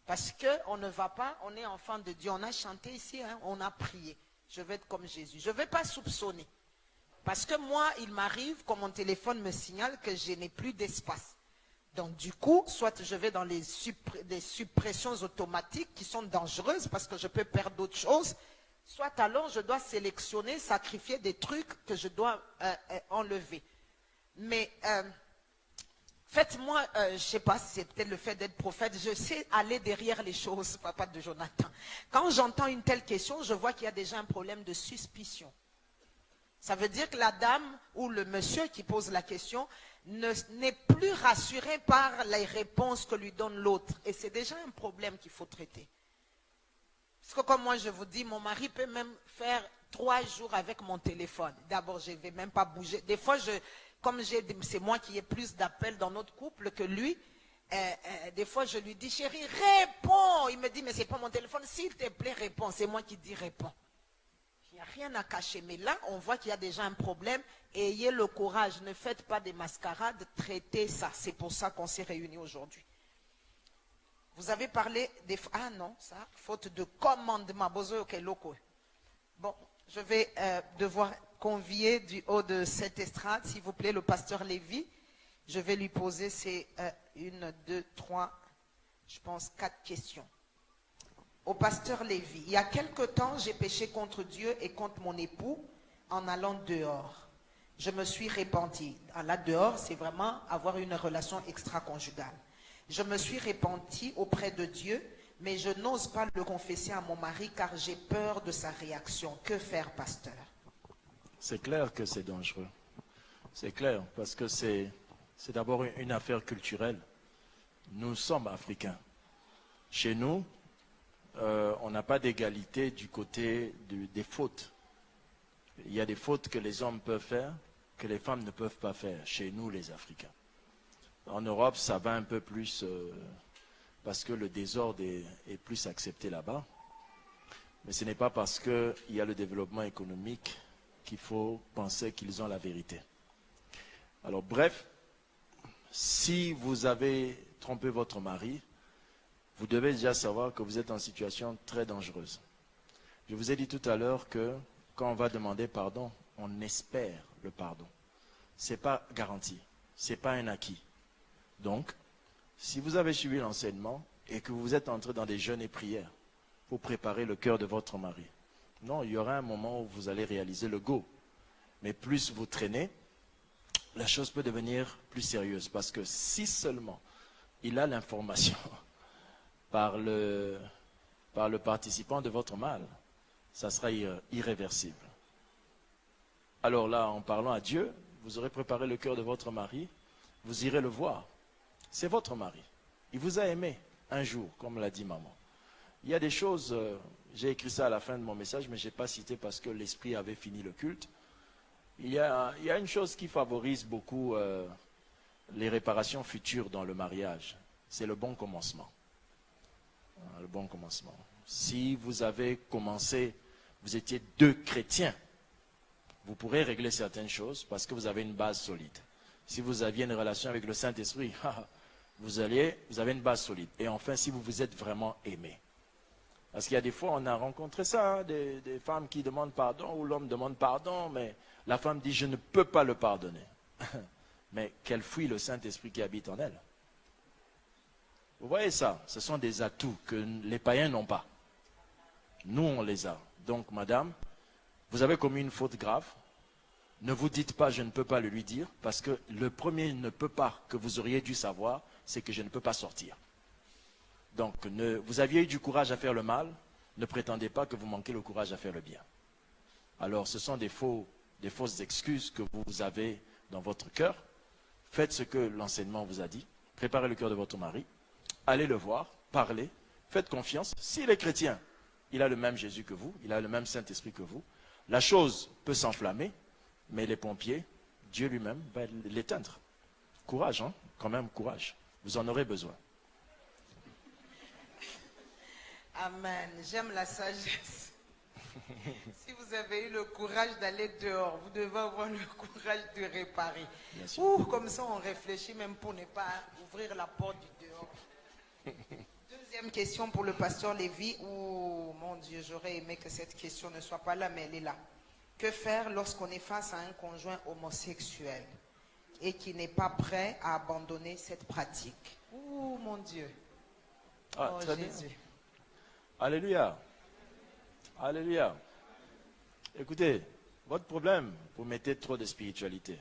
parce qu'on ne va pas, on est enfant de Dieu, on a chanté ici, hein, on a prié. Je vais être comme Jésus. Je ne vais pas soupçonner. Parce que moi, il m'arrive, quand mon téléphone me signale que je n'ai plus d'espace. Donc du coup, soit je vais dans des suppressions automatiques qui sont dangereuses parce que je peux perdre d'autres choses, soit alors je dois sélectionner, sacrifier des trucs que je dois enlever. Mais Faites-moi, je ne sais pas si c'est peut-être le fait d'être prophète, je sais aller derrière les choses, papa de Jonathan. Quand j'entends une telle question, je vois qu'il y a déjà un problème de suspicion. Ça veut dire que la dame ou le monsieur qui pose la question n'est plus rassuré par les réponses que lui donne l'autre. Et c'est déjà un problème qu'il faut traiter. Parce que comme moi je vous dis, mon mari peut même faire 3 jours avec mon téléphone. D'abord, je ne vais même pas bouger. Des fois, c'est moi qui ai plus d'appels dans notre couple que lui. Des fois, je lui dis, chérie, réponds. Il me dit, mais c'est pas mon téléphone. S'il te plaît, réponds. C'est moi qui dis, réponds. Il n'y a rien à cacher. Mais là, on voit qu'il y a déjà un problème. Ayez le courage. Ne faites pas des mascarades. Traitez ça. C'est pour ça qu'on s'est réunis aujourd'hui. Vous avez parlé des... Ah non, ça, faute de commandement. Bon, je vais devoir convier du haut de cette estrade, s'il vous plaît, le pasteur Lévy. Je vais lui poser ces 1, 2, 3, je pense 4 questions. Au pasteur Lévy, il y a quelque temps, j'ai péché contre Dieu et contre mon époux en allant dehors. Je me suis repentie. Là, dehors, c'est vraiment avoir une relation extra-conjugale. Je me suis repentie auprès de Dieu, mais je n'ose pas le confesser à mon mari car j'ai peur de sa réaction. Que faire, pasteur? C'est clair que c'est dangereux. C'est clair, parce que c'est d'abord une affaire culturelle. Nous sommes africains. Chez nous, on n'a pas d'égalité du côté des fautes. Il y a des fautes que les hommes peuvent faire, que les femmes ne peuvent pas faire, chez nous les Africains. En Europe, ça va un peu plus, parce que le désordre est plus accepté là-bas. Mais ce n'est pas parce qu'il y a le développement économique qu'il faut penser qu'ils ont la vérité. Alors bref, si vous avez trompé votre mari, vous devez déjà savoir que vous êtes en situation très dangereuse. Je vous ai dit tout à l'heure que quand on va demander pardon, on espère le pardon. Ce n'est pas garanti, ce n'est pas un acquis. Donc, si vous avez suivi l'enseignement et que vous êtes entré dans des jeûnes et prières pour préparer le cœur de votre mari, non, il y aura un moment où vous allez réaliser le go. Mais plus vous traînez, la chose peut devenir plus sérieuse. Parce que si seulement il a l'information par le participant de votre mal, ça sera irréversible. Alors là, en parlant à Dieu, vous aurez préparé le cœur de votre mari, vous irez le voir. C'est votre mari. Il vous a aimé un jour, comme l'a dit maman. Il y a des choses, j'ai écrit ça à la fin de mon message, mais je n'ai pas cité parce que l'esprit avait fini le culte. Il y a une chose qui favorise beaucoup les réparations futures dans le mariage. C'est le bon commencement. Le bon commencement. Si vous avez commencé, vous étiez 2 chrétiens, vous pourrez régler certaines choses parce que vous avez une base solide. Si vous aviez une relation avec le Saint-Esprit, vous avez une base solide. Et enfin, si vous vous êtes vraiment aimé. Parce qu'il y a des fois, on a rencontré ça, des femmes qui demandent pardon, ou l'homme demande pardon, mais la femme dit, je ne peux pas le pardonner. Mais qu'elle fuit le Saint-Esprit qui habite en elle. Vous voyez ça, ce sont des atouts que les païens n'ont pas. Nous, on les a. Donc, madame, vous avez commis une faute grave. Ne vous dites pas, je ne peux pas le lui dire, parce que le premier ne peut pas que vous auriez dû savoir, c'est que je ne peux pas sortir. Donc, vous aviez eu du courage à faire le mal, ne prétendez pas que vous manquez le courage à faire le bien. Alors, ce sont des fausses excuses que vous avez dans votre cœur. Faites ce que l'enseignement vous a dit. Préparez le cœur de votre mari. Allez le voir, parlez, faites confiance. S'il est chrétien, il a le même Jésus que vous, il a le même Saint-Esprit que vous. La chose peut s'enflammer, mais les pompiers, Dieu lui-même va l'éteindre. Courage, hein? Quand même, courage. Vous en aurez besoin. Amen. J'aime la sagesse. Si vous avez eu le courage d'aller dehors, vous devez avoir le courage de réparer. Ouh, comme ça, on réfléchit même pour ne pas ouvrir la porte du dehors. Deuxième question pour le pasteur Lévy. Oh mon Dieu, j'aurais aimé que cette question ne soit pas là, mais elle est là. Que faire lorsqu'on est face à un conjoint homosexuel et qui n'est pas prêt à abandonner cette pratique? Oh mon Dieu. Ah, oh très Jésus. bien. Alléluia. Alléluia. Écoutez, votre problème, vous mettez trop de spiritualité.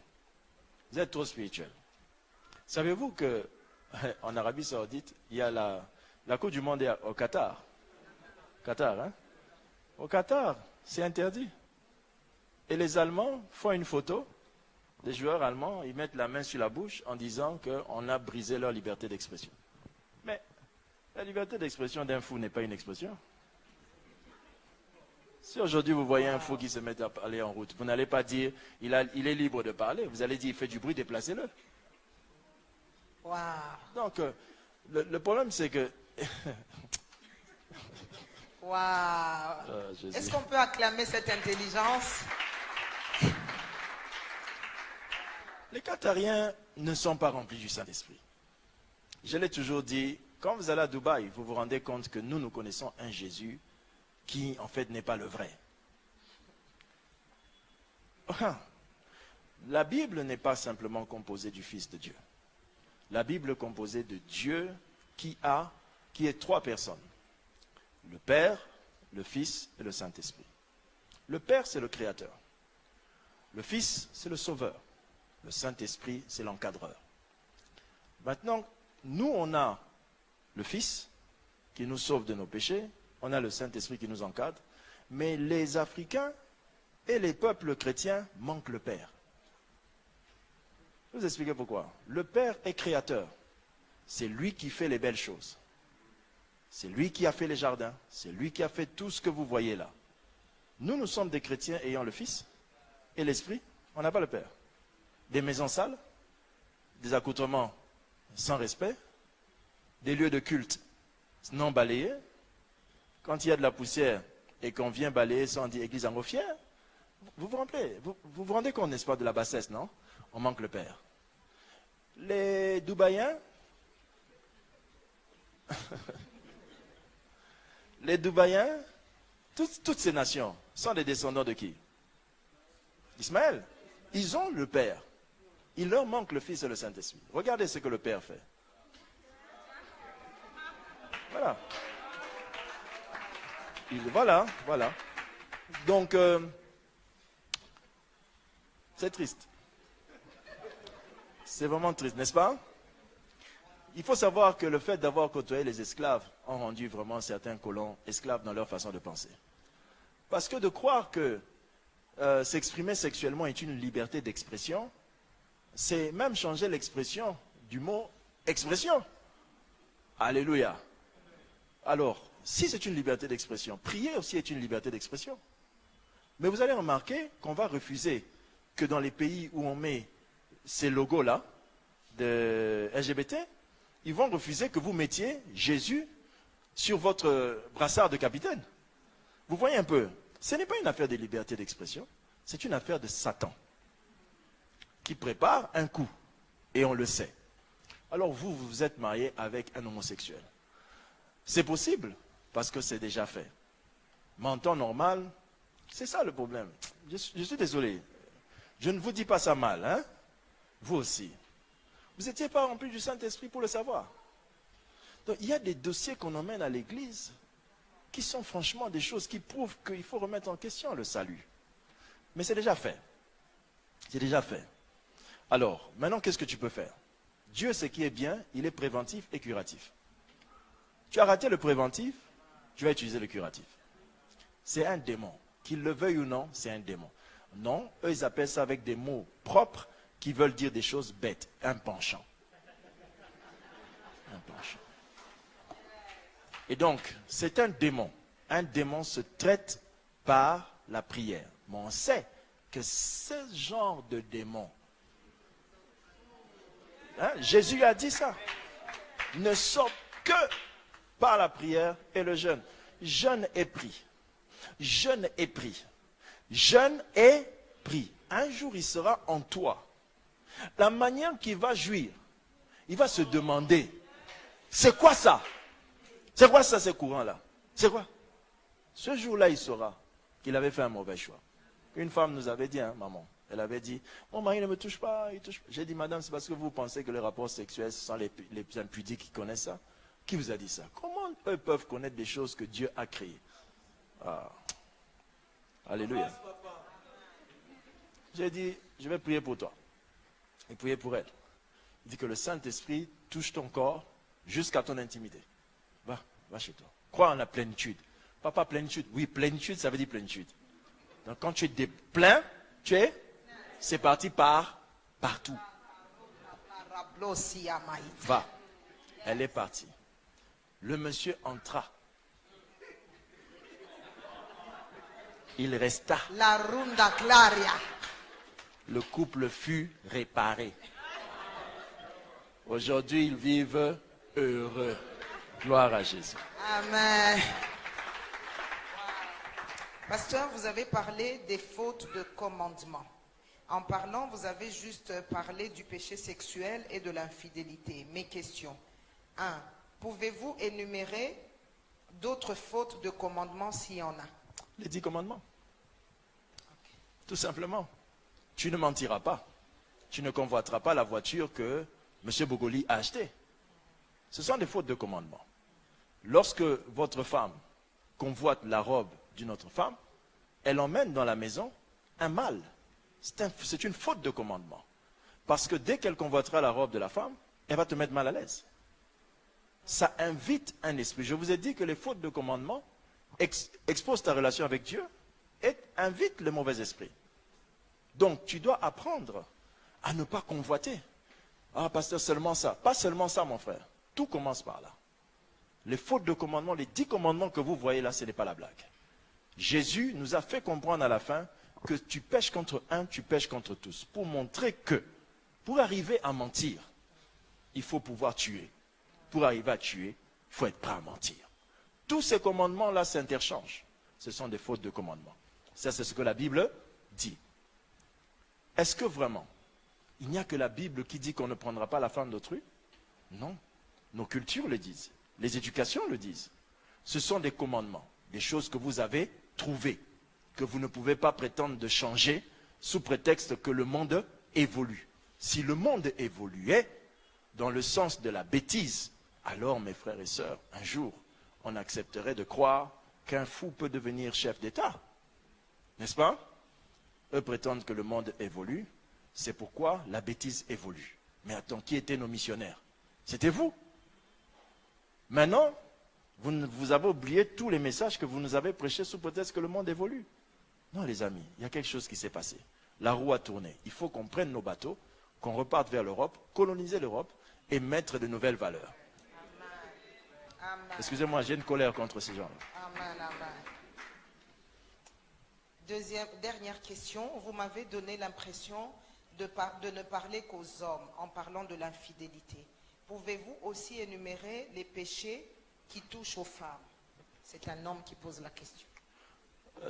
Vous êtes trop spirituel. Savez-vous que en Arabie Saoudite, il y a la Coupe du Monde est au Qatar. Qatar, hein? Au Qatar, c'est interdit. Et les Allemands font une photo. Les joueurs allemands, ils mettent la main sur la bouche en disant qu'on a brisé leur liberté d'expression. Mais la liberté d'expression d'un fou n'est pas une expression. Si aujourd'hui vous voyez un fou qui se met à aller en route, vous n'allez pas dire il est libre de parler. Vous allez dire il fait du bruit, déplacez-le. Wow. Donc, le problème c'est que... Wow. Jésus. Est-ce qu'on peut acclamer cette intelligence? Les Qatariens ne sont pas remplis du Saint-Esprit. Je l'ai toujours dit, quand vous allez à Dubaï, vous vous rendez compte que nous connaissons un Jésus qui, en fait, n'est pas le vrai. La Bible n'est pas simplement composée du Fils de Dieu. La Bible est composée de Dieu qui est trois personnes. Le Père, le Fils et le Saint-Esprit. Le Père, c'est le Créateur. Le Fils, c'est le Sauveur. Le Saint-Esprit, c'est l'encadreur. Maintenant, nous, on a le Fils qui nous sauve de nos péchés. On a le Saint-Esprit qui nous encadre. Mais les Africains et les peuples chrétiens manquent le Père. Je vais vous expliquer pourquoi. Le Père est créateur. C'est lui qui fait les belles choses. C'est lui qui a fait les jardins. C'est lui qui a fait tout ce que vous voyez là. Nous sommes des chrétiens ayant le Fils et l'Esprit. On n'a pas le Père. Des maisons sales, des accoutrements sans respect, des lieux de culte non balayés. Quand il y a de la poussière et qu'on vient balayer sans dire église en fière, vous vous rendez compte, n'est-ce pas, de la bassesse, non? On manque le Père. Les Dubaïens, les Dubaïens, toutes ces nations sont des descendants de qui? Ismaël. Ils ont le Père. Il leur manque le Fils et le Saint-Esprit. Regardez ce que le Père fait. Voilà. Voilà. Donc, c'est triste. C'est vraiment triste, n'est-ce pas? Il faut savoir que le fait d'avoir côtoyé les esclaves ont rendu vraiment certains colons esclaves dans leur façon de penser. Parce que de croire que s'exprimer sexuellement est une liberté d'expression, c'est même changer l'expression du mot expression. Alléluia. Alors, si c'est une liberté d'expression, prier aussi est une liberté d'expression. Mais vous allez remarquer qu'on va refuser que dans les pays où on met ces logos-là de LGBT, ils vont refuser que vous mettiez Jésus sur votre brassard de capitaine. Vous voyez un peu, ce n'est pas une affaire de liberté d'expression, c'est une affaire de Satan qui prépare un coup, et on le sait. Alors vous vous êtes marié avec un homosexuel. C'est possible, parce que c'est déjà fait. Mais en temps normal, c'est ça le problème. Je suis désolé, je ne vous dis pas ça mal, hein? Vous aussi. Vous n'étiez pas rempli du Saint-Esprit pour le savoir. Donc il y a des dossiers qu'on emmène à l'église qui sont franchement des choses qui prouvent qu'il faut remettre en question le salut. Mais c'est déjà fait. C'est déjà fait. Alors, maintenant, qu'est-ce que tu peux faire? Dieu, ce qui est bien, il est préventif et curatif. Tu as raté le préventif, tu vas utiliser le curatif. C'est un démon. Qu'ils le veuillent ou non, c'est un démon. Non, eux, ils appellent ça avec des mots propres qui veulent dire des choses bêtes. Un penchant. Un penchant. Et donc, c'est un démon. Un démon se traite par la prière. Mais on sait que ce genre de démon, Jésus a dit ça, ne sort que par la prière et le jeûne. Jeûne et prie. Jeûne et prie. Jeûne et prie. Un jour, il sera en toi. La manière qu'il va jouir, il va se demander, c'est quoi ça? C'est quoi ça, ces courants-là? C'est quoi? Ce jour-là, il saura qu'il avait fait un mauvais choix. Une femme nous avait dit, maman, elle avait dit, mon mari ne me touche pas, il touche pas. J'ai dit, madame, c'est parce que vous pensez que les rapports sexuels sont les plus impudiques qui connaissent ça? Qui vous a dit ça? Comment eux peuvent connaître des choses que Dieu a créées? Ah. Alléluia. J'ai dit, je vais prier pour toi. Et prier pour elle. Il dit que le Saint-Esprit touche ton corps jusqu'à ton intimité. Va chez toi. Crois en la plénitude. Pas plénitude. Oui, plénitude, ça veut dire plénitude. Donc quand tu es plein, c'est parti partout. Va. Elle est partie. Le monsieur entra. Il resta. La runda claria. Le couple fut réparé. Aujourd'hui, ils vivent heureux. Gloire à Jésus. Amen. Pasteur, vous avez parlé des fautes de commandement. En parlant, vous avez juste parlé du péché sexuel et de l'infidélité. Mes questions. 1. Pouvez-vous énumérer d'autres fautes de commandement s'il y en a? Les 10 commandements. Tout simplement. Tu ne mentiras pas. Tu ne convoiteras pas la voiture que M. Bogoli a achetée. Ce sont des fautes de commandement. Lorsque votre femme convoite la robe d'une autre femme, elle emmène dans la maison un mâle. C'est une faute de commandement. Parce que dès qu'elle convoitera la robe de la femme, elle va te mettre mal à l'aise. Ça invite un esprit. Je vous ai dit que les fautes de commandement exposent ta relation avec Dieu et invitent le mauvais esprit. Donc, tu dois apprendre à ne pas convoiter. Ah, pasteur, seulement ça. Pas seulement ça, mon frère. Tout commence par là. Les fautes de commandement, les 10 commandements que vous voyez là, ce n'est pas la blague. Jésus nous a fait comprendre à la fin que tu pèches contre un, tu pèches contre tous. Pour montrer que, pour arriver à mentir, il faut pouvoir tuer. Pour arriver à tuer, il faut être prêt à mentir. Tous ces commandements-là s'interchangent. Ce sont des fautes de commandement. Ça, c'est ce que la Bible dit. Est-ce que vraiment, il n'y a que la Bible qui dit qu'on ne prendra pas la femme d'autrui? Non. Nos cultures le disent. Les éducations le disent. Ce sont des commandements, des choses que vous avez trouvées, que vous ne pouvez pas prétendre de changer sous prétexte que le monde évolue. Si le monde évoluait dans le sens de la bêtise, alors, mes frères et sœurs, un jour, on accepterait de croire qu'un fou peut devenir chef d'État. N'est-ce pas? Eux prétendent que le monde évolue, c'est pourquoi la bêtise évolue. Mais attends, qui étaient nos missionnaires? C'était vous. Maintenant, vous avez oublié tous les messages que vous nous avez prêchés sous prétexte que le monde évolue. Non, les amis, il y a quelque chose qui s'est passé. La roue a tourné. Il faut qu'on prenne nos bateaux, qu'on reparte vers l'Europe, coloniser l'Europe et mettre de nouvelles valeurs. Amen. Excusez-moi, j'ai une colère contre ces gens-là. Amen, amen. Dernière question. Vous m'avez donné l'impression de ne parler qu'aux hommes en parlant de l'infidélité. Pouvez-vous aussi énumérer les péchés qui touchent aux femmes? C'est un homme qui pose la question.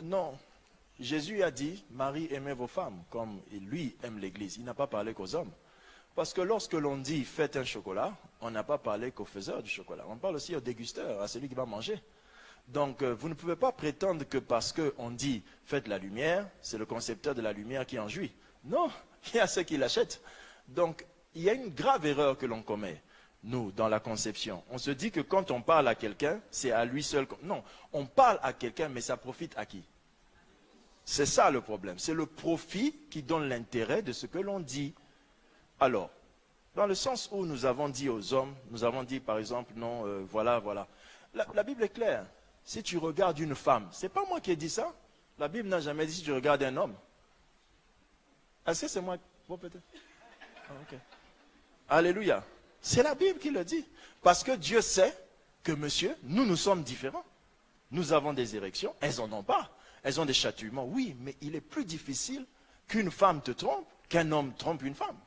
Non. Jésus a dit, Marie, aimez vos femmes comme lui aime l'Église. Il n'a pas parlé qu'aux hommes. Parce que lorsque l'on dit faites un chocolat, on n'a pas parlé qu'au faiseur du chocolat. On parle aussi au dégusteur, à celui qui va manger. Donc vous ne pouvez pas prétendre que parce qu'on dit faites la lumière, c'est le concepteur de la lumière qui en jouit. Non, il y a ceux qui l'achètent. Donc il y a une grave erreur que l'on commet, nous, dans la conception. On se dit que quand on parle à quelqu'un, c'est à lui seul. Non, on parle à quelqu'un, mais ça profite à qui? C'est ça le problème. C'est le profit qui donne l'intérêt de ce que l'on dit. Alors, dans le sens où nous avons dit aux hommes, nous avons dit par exemple, non, voilà. La Bible est claire. Si tu regardes une femme, c'est pas moi qui ai dit ça. La Bible n'a jamais dit si tu regardes un homme. Est-ce que c'est moi? Bon, peut-être. Ah, ok. Alléluia. C'est la Bible qui le dit. Parce que Dieu sait que, monsieur, nous sommes différents. Nous avons des érections, elles n'en ont pas. Elles ont des châtiments, oui, mais il est plus difficile qu'une femme te trompe qu'un homme trompe une femme.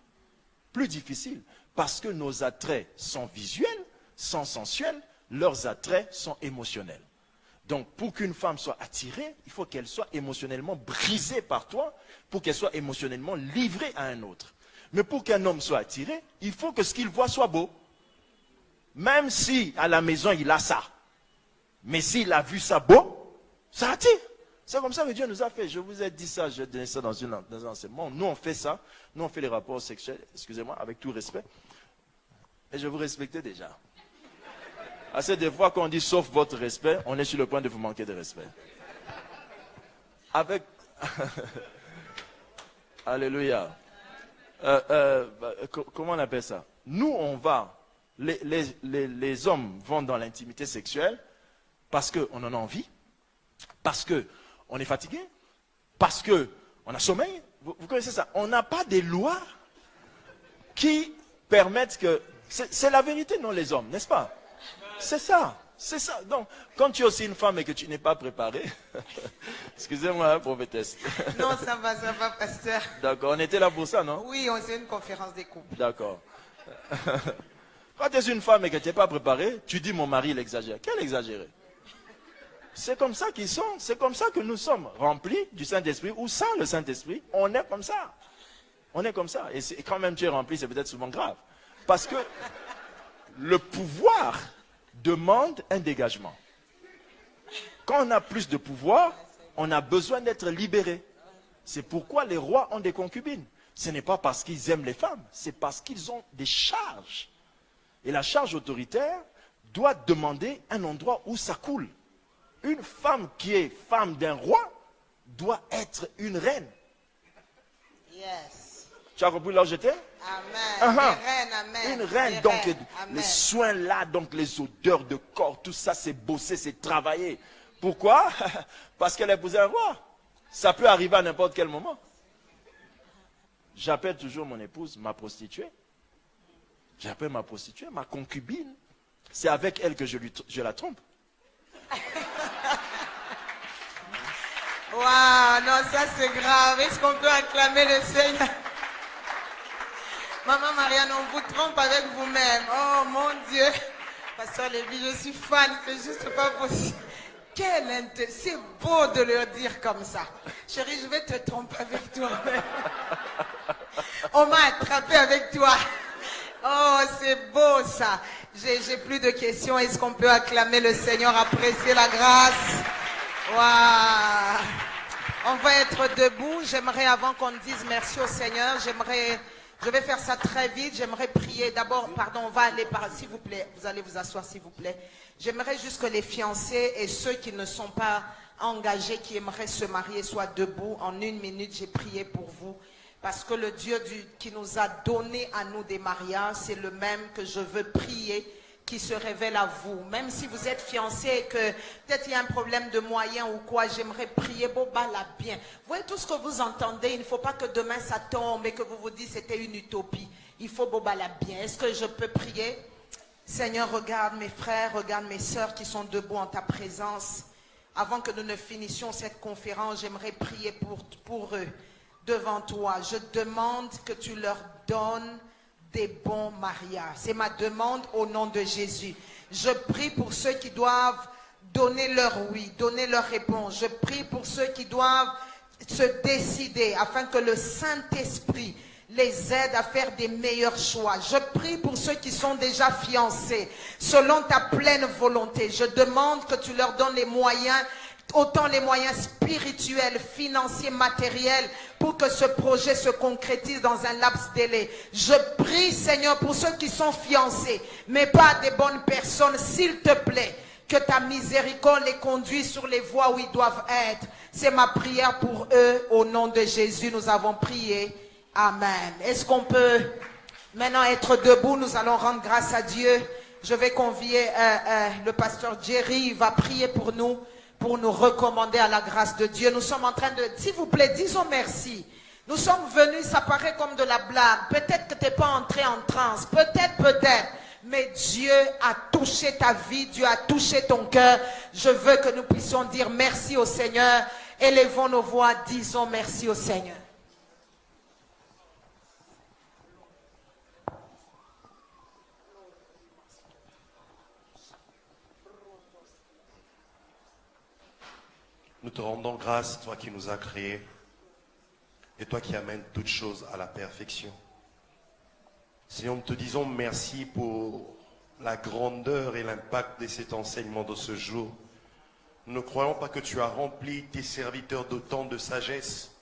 Plus difficile, parce que nos attraits sont visuels, sont sensuels, leurs attraits sont émotionnels. Donc, pour qu'une femme soit attirée, il faut qu'elle soit émotionnellement brisée par toi, pour qu'elle soit émotionnellement livrée à un autre. Mais pour qu'un homme soit attiré, il faut que ce qu'il voit soit beau. Même si à la maison il a ça. Mais s'il a vu ça beau, ça attire. C'est comme ça que Dieu nous a fait. Je vous ai dit ça, je donné ça dans un enseignement. Nous on fait ça, nous on fait les rapports sexuels, excusez-moi, avec tout respect. Et je vous respectais déjà. Assez des fois qu'on dit sauf votre respect, on est sur le point de vous manquer de respect. Avec... Alléluia. Comment on appelle ça? nous, on va, les hommes vont dans l'intimité sexuelle parce qu'on en a envie, parce qu'on est fatigué, parce qu'on a sommeil. Vous connaissez ça? On n'a pas des lois qui permettent que... C'est la vérité, non, les hommes, n'est-ce pas? C'est ça. C'est ça. Donc, quand tu es aussi une femme et que tu n'es pas préparée, excusez-moi, hein, prophétesse. Non, ça va, pasteur. D'accord, on était là pour ça, non? Oui, on fait une conférence des couples. D'accord. Quand tu es une femme et que tu n'es pas préparée, tu dis mon mari il exagère. Quel exagéré? C'est comme ça qu'ils sont, c'est comme ça que nous sommes, remplis du Saint-Esprit ou sans le Saint-Esprit, on est comme ça. On est comme ça. Et quand même tu es rempli, c'est peut-être souvent grave. Parce que le pouvoir demande un dégagement. Quand on a plus de pouvoir, on a besoin d'être libéré. C'est pourquoi les rois ont des concubines. Ce n'est pas parce qu'ils aiment les femmes, c'est parce qu'ils ont des charges. Et la charge autoritaire doit demander un endroit où ça coule. Une femme qui est femme d'un roi doit être une reine. Yes. Tu as compris là où j'étais? Amen. Reine, amen. Une reine, donc les soins là, donc les odeurs de corps, tout ça c'est bossé, c'est travaillé. Pourquoi? Parce qu'elle a épousé un roi. Ça peut arriver à n'importe quel moment. J'appelle toujours mon épouse ma prostituée. J'appelle ma prostituée, ma concubine. C'est avec elle que je la trompe. Waouh, non, ça c'est grave. Est-ce qu'on peut acclamer le Seigneur? Maman Marianne, on vous trompe avec vous-même. Oh mon Dieu. Pasteur Lévi, je suis fan, c'est juste pas possible. C'est beau de leur dire comme ça. Chérie, je vais te tromper avec toi. On m'a attrapé avec toi. Oh, c'est beau ça. J'ai plus de questions. Est-ce qu'on peut acclamer le Seigneur, apprécier la grâce? Waouh. On va être debout. J'aimerais, avant qu'on dise merci au Seigneur, je vais faire ça très vite. J'aimerais prier. D'abord, pardon, on va aller par... S'il vous plaît, vous allez vous asseoir, s'il vous plaît. J'aimerais juste que les fiancés et ceux qui ne sont pas engagés, qui aimeraient se marier, soient debout. En 1 minute, j'ai prié pour vous. Parce que le Dieu qui nous a donné à nous des mariages, c'est le même que je veux prier, qui se révèle à vous. Même si vous êtes fiancés et que peut-être il y a un problème de moyens ou quoi, j'aimerais prier Boba la bien. Vous voyez tout ce que vous entendez, il ne faut pas que demain ça tombe et que vous vous dites c'était une utopie. Il faut Boba la bien. Est-ce que je peux prier? Seigneur, regarde mes frères, regarde mes sœurs qui sont debout en ta présence. Avant que nous ne finissions cette conférence, j'aimerais prier pour eux devant toi. Je demande que tu leur donnes des bons mariages. C'est ma demande au nom de Jésus. Je prie pour ceux qui doivent donner leur oui, donner leur réponse. Je prie pour ceux qui doivent se décider afin que le Saint-Esprit les aide à faire des meilleurs choix. Je prie pour ceux qui sont déjà fiancés, selon ta pleine volonté. Je demande que tu leur donnes les moyens, autant les moyens spirituels, financiers, matériels, pour que ce projet se concrétise dans un laps de délai. Je prie, Seigneur, pour ceux qui sont fiancés, mais pas des bonnes personnes, s'il te plaît, que ta miséricorde les conduise sur les voies où ils doivent être. C'est ma prière pour eux. Au nom de Jésus, nous avons prié. Amen. Est-ce qu'on peut maintenant être debout? Nous allons rendre grâce à Dieu. Je vais convier le pasteur Jerry. Il va prier pour nous recommander à la grâce de Dieu. Nous sommes en train de... S'il vous plaît, disons merci. Nous sommes venus, ça paraît comme de la blague. Peut-être que tu n'es pas entré en transe. Peut-être. Mais Dieu a touché ta vie. Dieu a touché ton cœur. Je veux que nous puissions dire merci au Seigneur. Élevons nos voix. Disons merci au Seigneur. Nous te rendons grâce, toi qui nous as créés, et toi qui amènes toutes choses à la perfection. Seigneur, nous te disons merci pour la grandeur et l'impact de cet enseignement de ce jour. Nous ne croyons pas que tu as rempli tes serviteurs d'autant de sagesse